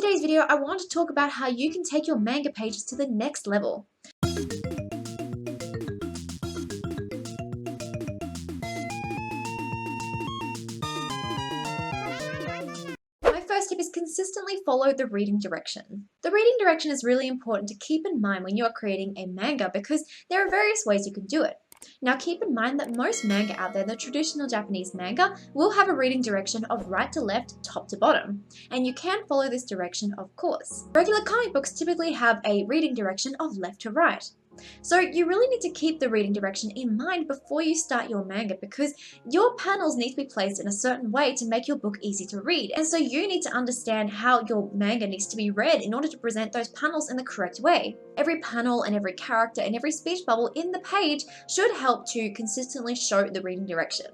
today's video, I want to talk about how you can take your manga pages to the next level. My first tip is consistently follow the reading direction. The reading direction is really important to keep in mind when you are creating a manga because there are various ways you can do it. Now keep in mind that most manga out there, the traditional Japanese manga, will have a reading direction of right to left, top to bottom. And you can follow this direction, of course. Regular comic books typically have a reading direction of left to right. So you really need to keep the reading direction in mind before you start your manga because your panels need to be placed in a certain way to make your book easy to read. And so you need to understand how your manga needs to be read in order to present those panels in the correct way. Every panel and every character and every speech bubble in the page should help to consistently show the reading direction.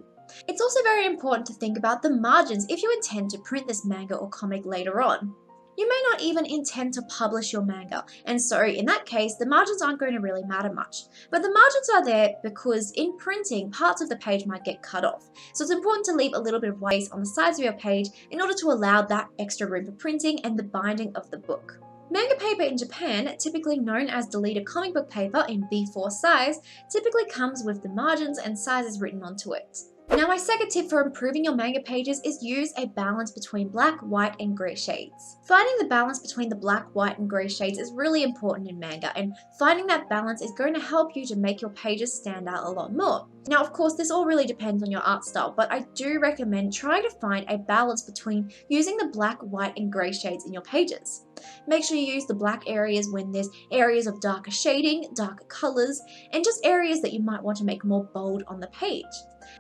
It's also very important to think about the margins if you intend to print this manga or comic later on. You may not even intend to publish your manga, and so in that case, the margins aren't going to really matter much. But the margins are there because in printing, parts of the page might get cut off. So it's important to leave a little bit of space on the sides of your page in order to allow that extra room for printing and the binding of the book. Manga paper in Japan, typically known as deleted comic book paper in B4 size, typically comes with the margins and sizes written onto it. Now my second tip for improving your manga pages is use a balance between black, white, and grey shades. Finding the balance between the black, white, and grey shades is really important in manga, and finding that balance is going to help you to make your pages stand out a lot more. Now of course this all really depends on your art style, but I do recommend trying to find a balance between using the black, white, and grey shades in your pages. Make sure you use the black areas when there's areas of darker shading, darker colours, and just areas that you might want to make more bold on the page.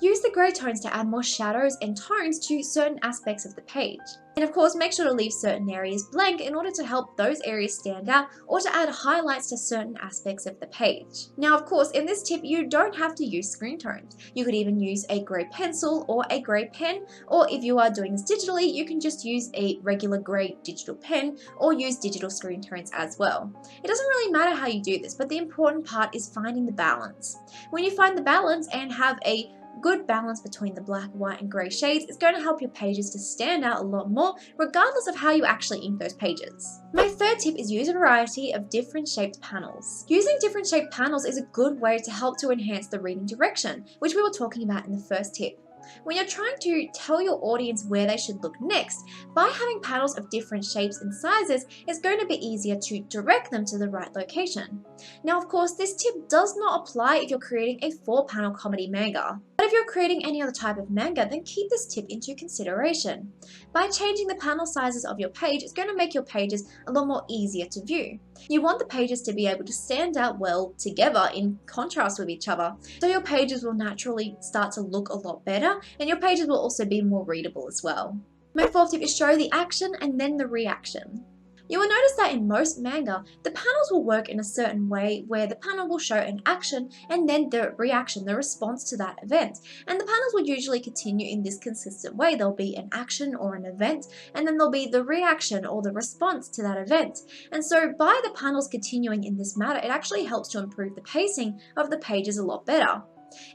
Use the grey tones to add more shadows and tones to certain aspects of the page. And of course, make sure to leave certain areas blank in order to help those areas stand out or to add highlights to certain aspects of the page. Now, of course, in this tip, you don't have to use screen tones. You could even use a grey pencil or a grey pen, or if you are doing this digitally, you can just use a regular grey digital pen or use digital screen tones as well. It doesn't really matter how you do this, but the important part is finding the balance. When you find the balance and have a good balance between the black, white, and grey shades is going to help your pages to stand out a lot more regardless of how you actually ink those pages. My third tip is use a variety of different shaped panels. Using different shaped panels is a good way to help to enhance the reading direction, which we were talking about in the first tip. When you're trying to tell your audience where they should look next, by having panels of different shapes and sizes, it's going to be easier to direct them to the right location. Now, of course, this tip does not apply if you're creating a 4-panel comedy manga. But if you're creating any other type of manga, then keep this tip into consideration. By changing the panel sizes of your page, it's going to make your pages a lot more easier to view. You want the pages to be able to stand out well together in contrast with each other, so your pages will naturally start to look a lot better and your pages will also be more readable as well. My fourth tip is show the action and then the reaction. You will notice that in most manga, the panels will work in a certain way where the panel will show an action and then the reaction, the response to that event. And the panels will usually continue in this consistent way. There'll be an action or an event, and then there'll be the reaction or the response to that event. And so by the panels continuing in this manner, it actually helps to improve the pacing of the pages a lot better.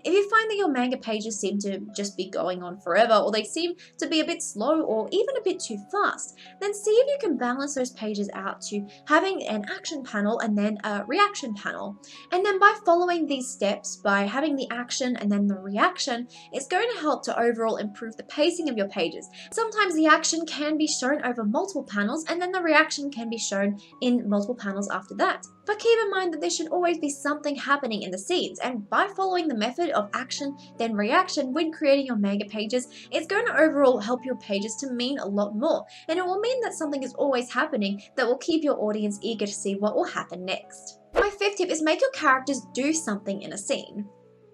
If you find that your manga pages seem to just be going on forever, or they seem to be a bit slow or even a bit too fast, then see if you can balance those pages out to having an action panel and then a reaction panel. And then by following these steps, by having the action and then the reaction, it's going to help to overall improve the pacing of your pages. Sometimes the action can be shown over multiple panels and then the reaction can be shown in multiple panels after that. But keep in mind that there should always be something happening in the scenes, and by following the method of action then reaction when creating your manga pages, it's going to overall help your pages to mean a lot more, and it will mean that something is always happening that will keep your audience eager to see what will happen next. My fifth tip is make your characters do something in a scene.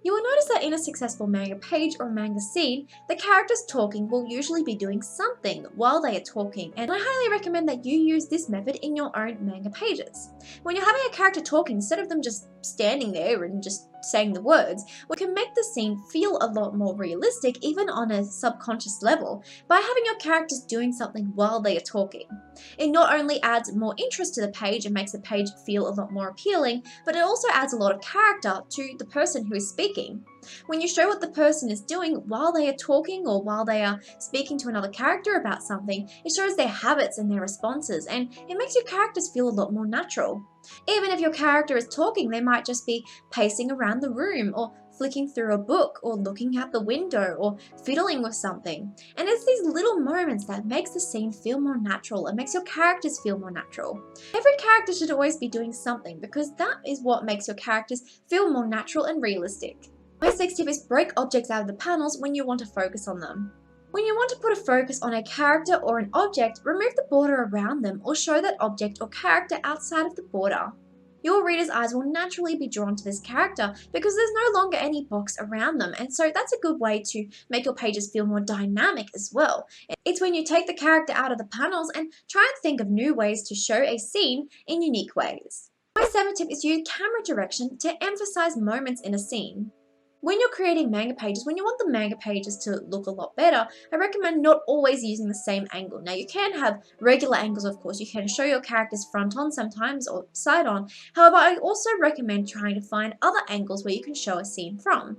You will notice that in a successful manga page or manga scene, the characters talking will usually be doing something while they are talking, and I highly recommend that you use this method in your own manga pages. When you're having a character talking, instead of them just standing there and just saying the words, we can make the scene feel a lot more realistic even on a subconscious level by having your characters doing something while they are talking. It not only adds more interest to the page and makes the page feel a lot more appealing, but it also adds a lot of character to the person who is speaking. When you show what the person is doing while they are talking or while they are speaking to another character about something, it shows their habits and their responses, and it makes your characters feel a lot more natural. Even if your character is talking, they might just be pacing around the room or flicking through a book or looking out the window or fiddling with something. And it's these little moments that makes the scene feel more natural and makes your characters feel more natural. Every character should always be doing something because that is what makes your characters feel more natural and realistic. My sixth tip is break objects out of the panels when you want to focus on them. When you want to put a focus on a character or an object, remove the border around them or show that object or character outside of the border. Your reader's eyes will naturally be drawn to this character because there's no longer any box around them, and so that's a good way to make your pages feel more dynamic as well. It's when you take the character out of the panels and try and think of new ways to show a scene in unique ways. My seventh tip is use camera direction to emphasize moments in a scene. When you're creating manga pages, when you want the manga pages to look a lot better, I recommend not always using the same angle. Now, you can have regular angles, of course. You can show your characters front on sometimes or side on. However, I also recommend trying to find other angles where you can show a scene from.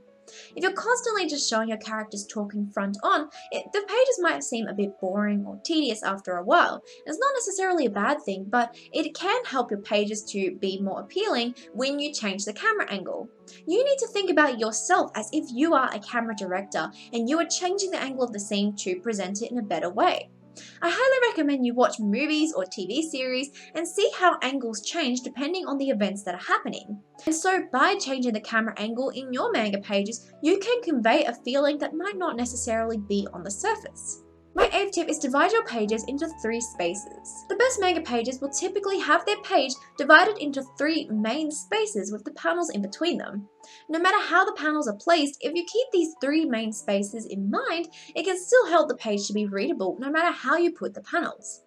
If you're constantly just showing your characters talking front on, the pages might seem a bit boring or tedious after a while. It's not necessarily a bad thing, but it can help your pages to be more appealing when you change the camera angle. You need to think about yourself as if you are a camera director and you are changing the angle of the scene to present it in a better way. I highly recommend you watch movies or TV series and see how angles change depending on the events that are happening. And so by changing the camera angle in your manga pages, you can convey a feeling that might not necessarily be on the surface. My eighth tip is divide your pages into 3 spaces. The best manga pages will typically have their page divided into 3 main spaces with the panels in between them. No matter how the panels are placed, if you keep these 3 main spaces in mind, it can still help the page to be readable no matter how you put the panels.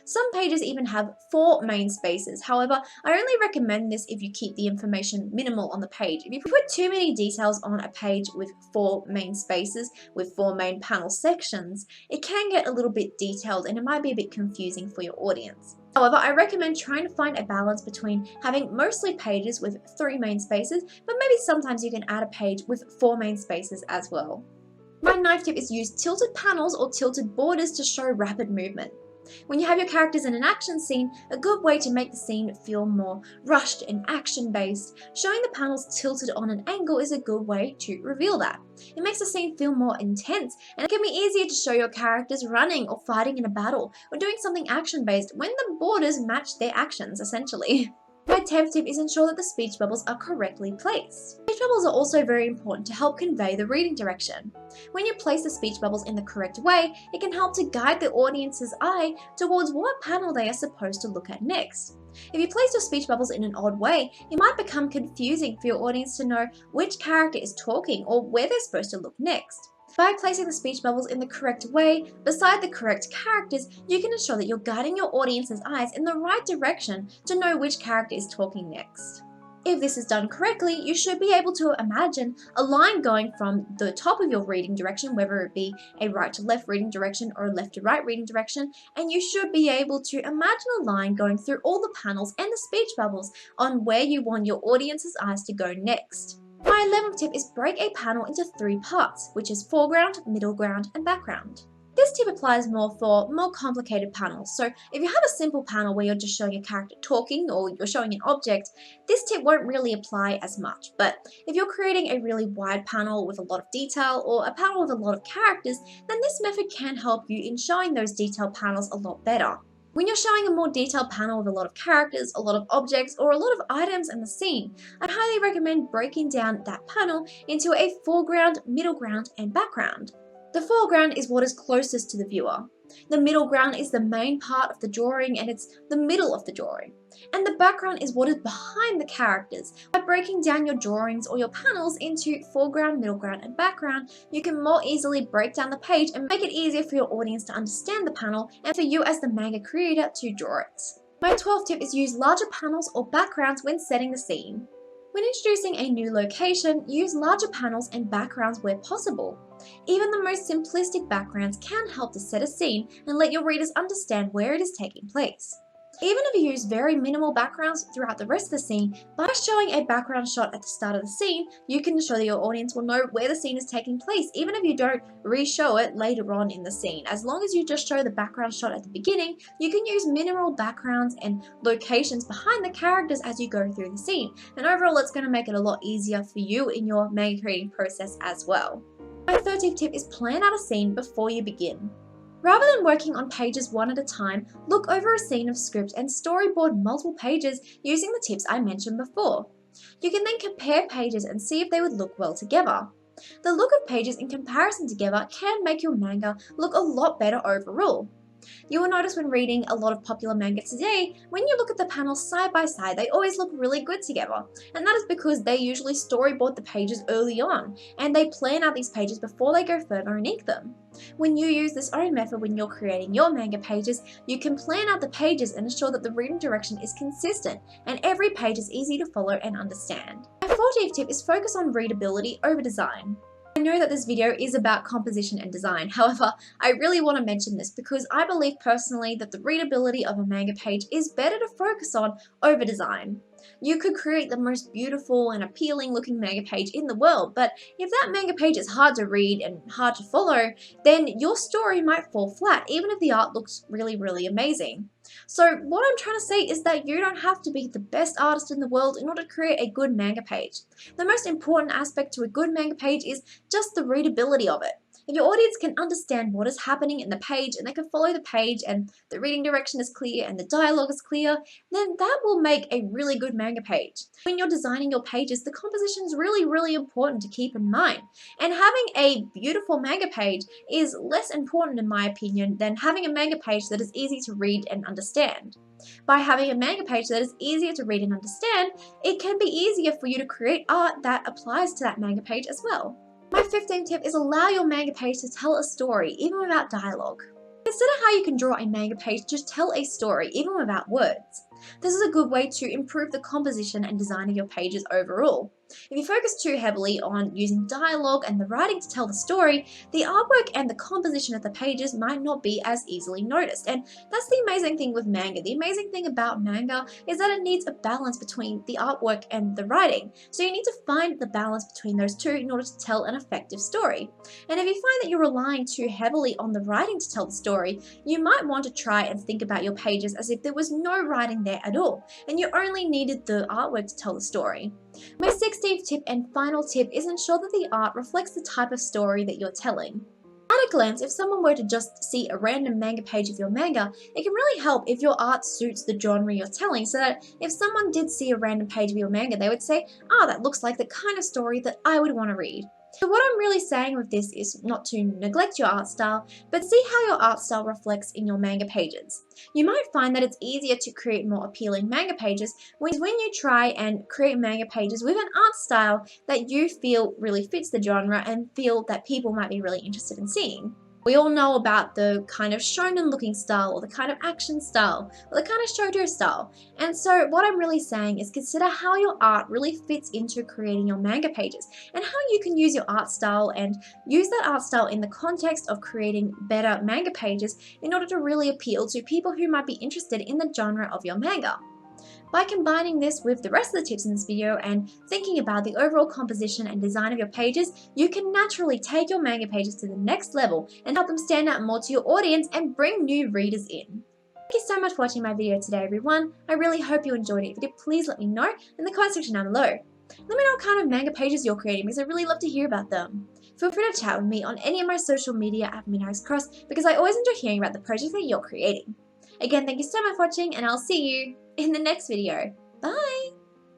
Some pages even have 4 main spaces. However, I only recommend this if you keep the information minimal on the page. If you put too many details on a page with 4 main spaces, with 4 main panel sections, it can get a little bit detailed and it might be a bit confusing for your audience. However, I recommend trying to find a balance between having mostly pages with 3 main spaces, but maybe sometimes you can add a page with 4 main spaces as well. My ninth tip is use tilted panels or tilted borders to show rapid movement. When you have your characters in an action scene, a good way to make the scene feel more rushed and action-based, showing the panels tilted on an angle is a good way to reveal that. It makes the scene feel more intense, and it can be easier to show your characters running or fighting in a battle or doing something action-based when the borders match their actions, essentially. My 10th tip is ensure that the speech bubbles are correctly placed. Speech bubbles are also very important to help convey the reading direction. When you place the speech bubbles in the correct way, it can help to guide the audience's eye towards what panel they are supposed to look at next. If you place your speech bubbles in an odd way, it might become confusing for your audience to know which character is talking or where they're supposed to look next. By placing the speech bubbles in the correct way, beside the correct characters, you can ensure that you're guiding your audience's eyes in the right direction to know which character is talking next. If this is done correctly, you should be able to imagine a line going from the top of your reading direction, whether it be a right to left reading direction or a left to right reading direction, and you should be able to imagine a line going through all the panels and the speech bubbles on where you want your audience's eyes to go next. My 11th tip is break a panel into 3 parts, which is foreground, middle ground, and background. This tip applies more for more complicated panels, so if you have a simple panel where you're just showing a character talking or you're showing an object, this tip won't really apply as much. But if you're creating a really wide panel with a lot of detail or a panel with a lot of characters, then this method can help you in showing those detailed panels a lot better. When you're showing a more detailed panel with a lot of characters, a lot of objects, or a lot of items in the scene, I highly recommend breaking down that panel into a foreground, middle ground, and background. The foreground is what is closest to the viewer. The middle ground is the main part of the drawing and it's the middle of the drawing. And the background is what is behind the characters. By breaking down your drawings or your panels into foreground, middle ground, and background, you can more easily break down the page and make it easier for your audience to understand the panel and for you as the manga creator to draw it. My 12th tip is use larger panels or backgrounds when setting the scene. When introducing a new location, use larger panels and backgrounds where possible. Even the most simplistic backgrounds can help to set a scene and let your readers understand where it is taking place. Even if you use very minimal backgrounds throughout the rest of the scene, by showing a background shot at the start of the scene, you can ensure that your audience will know where the scene is taking place, even if you don't re-show it later on in the scene. As long as you just show the background shot at the beginning, you can use minimal backgrounds and locations behind the characters as you go through the scene. And overall, it's going to make it a lot easier for you in your manga creating process as well. My 13th tip is plan out a scene before you begin. Rather than working on pages one at a time, look over a scene of script and storyboard multiple pages using the tips I mentioned before. You can then compare pages and see if they would look well together. The look of pages in comparison together can make your manga look a lot better overall. You will notice when reading a lot of popular manga today, when you look at the panels side by side, they always look really good together. And that is because they usually storyboard the pages early on, and they plan out these pages before they go further and ink them. When you use this own method when you're creating your manga pages, you can plan out the pages and ensure that the reading direction is consistent, and every page is easy to follow and understand. My 14th tip is focus on readability over design. I know that this video is about composition and design, however, I really want to mention this because I believe personally that the readability of a manga page is better to focus on over design. You could create the most beautiful and appealing looking manga page in the world, but if that manga page is hard to read and hard to follow, then your story might fall flat, even if the art looks really amazing. So what I'm trying to say is that you don't have to be the best artist in the world in order to create a good manga page. The most important aspect to a good manga page is just the readability of it. If your audience can understand what is happening in the page and they can follow the page and the reading direction is clear and the dialogue is clear, then that will make a really good manga page. When you're designing your pages, the composition is really important to keep in mind. And having a beautiful manga page is less important in my opinion than having a manga page that is easy to read and understand. By having a manga page that is easier to read and understand, it can be easier for you to create art that applies to that manga page as well. My 15th tip is allow your manga page to tell a story, even without dialogue. Consider how you can draw a manga page to tell a story, even without words. This is a good way to improve the composition and design of your pages overall. If you focus too heavily on using dialogue and the writing to tell the story, the artwork and the composition of the pages might not be as easily noticed. And that's the amazing thing with manga. The amazing thing about manga is that it needs a balance between the artwork and the writing. So you need to find the balance between those two in order to tell an effective story. And if you find that you're relying too heavily on the writing to tell the story, you might want to try and think about your pages as if there was no writing there at all, and you only needed the artwork to tell the story. My 16th tip and final tip is ensure that the art reflects the type of story that you're telling. At a glance, if someone were to just see a random manga page of your manga, it can really help if your art suits the genre you're telling, so that if someone did see a random page of your manga, they would say, "Ah, that looks like the kind of story that I would want to read." So what I'm really saying with this is not to neglect your art style, but see how your art style reflects in your manga pages. You might find that it's easier to create more appealing manga pages when you try and create manga pages with an art style that you feel really fits the genre and feel that people might be really interested in seeing. We all know about the kind of shonen looking style or the kind of action style or the kind of shoujo style. And so what I'm really saying is consider how your art really fits into creating your manga pages and how you can use your art style and use that art style in the context of creating better manga pages in order to really appeal to people who might be interested in the genre of your manga. By combining this with the rest of the tips in this video and thinking about the overall composition and design of your pages, you can naturally take your manga pages to the next level and help them stand out more to your audience and bring new readers in. Thank you so much for watching my video today, everyone. I really hope you enjoyed it. If you did, please let me know in the comment section down below. Let me know what kind of manga pages you're creating because I really love to hear about them. Feel free to chat with me on any of my social media at MinariusCross because I always enjoy hearing about the projects that you're creating. Again, thank you so much for watching and I'll see you in the next video. Bye!